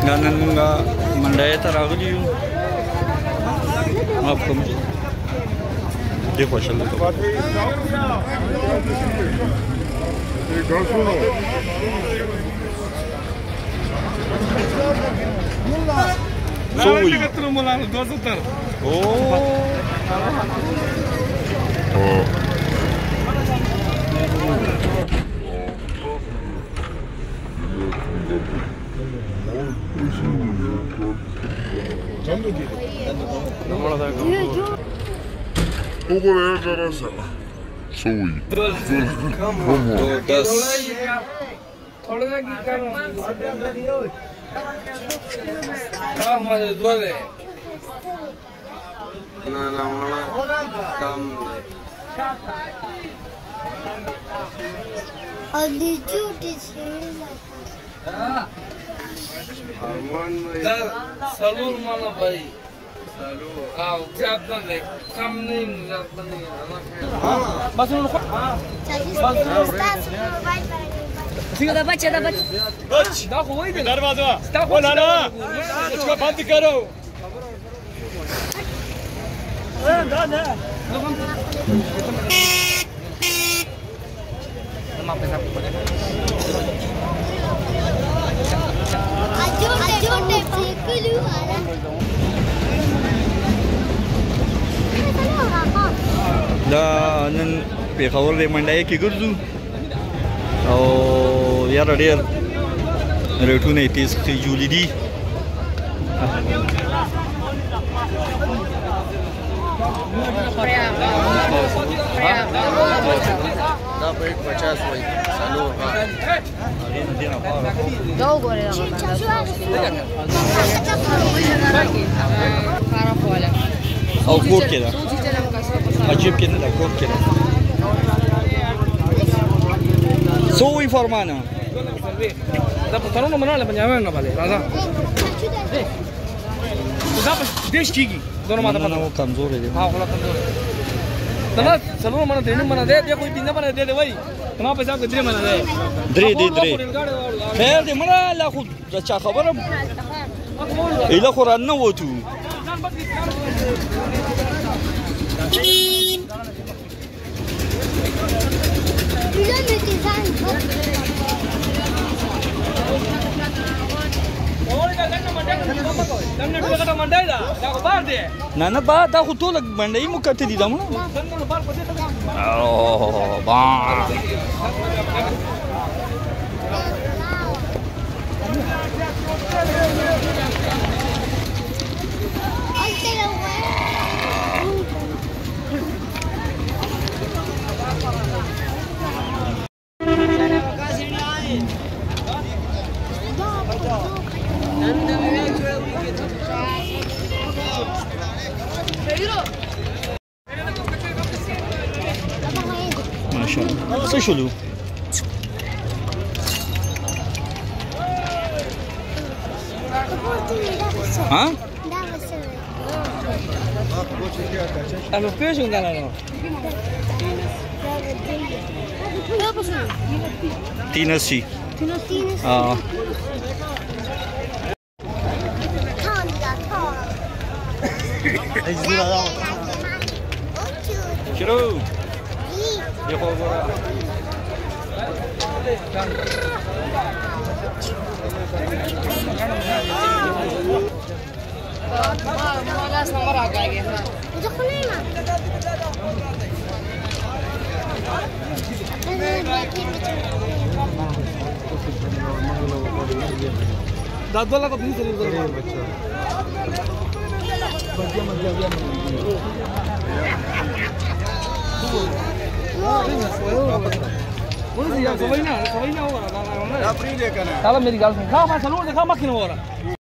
نن مونږه منډای ته راغلي یو معاف کوم ډېر خوشحاله Salur mana bayi? Salur. Kau siapa dek? Kami siapa ni? Masuk dulu. Dah baca, dah baca. Dah koi deh. Darwaza. Dah koi nana. इसको बंद करो. dah dah. Maaf ya sapu. دا نن پیښور د منډای کې ګرځو او یاره ډېر ریټونه یې تیز جوړي دي دا په 50 وای سالو دو ګورې او کور کې ده عجیب کې نه ده کور کې ده څو وی فرمانه دا په ترونو مناله پنځاوې نه باندې راځه دا په دیش کېږي دونه ماته نو کمزور دي ها خلا کمزور دا څلور منه دینه منه ده بیا کوئی پینځه منه ده وای ما په حساب کې درې منه ده درې خیر دې مړه لا خو چا خبره ایله قران نه وته نه نه با دا خو ټول منډي مو کته دي دمنه او با ماشاءالله څه شلو ها Ano peso ng gala no? Tinacy. Chiro. Yo ahora. Last number आ गया मुझे खुले ना दादा लगा भी चली गई बच्चा मेरी गाल सुन खा मैं चलूं देखा मक्खी हो रहा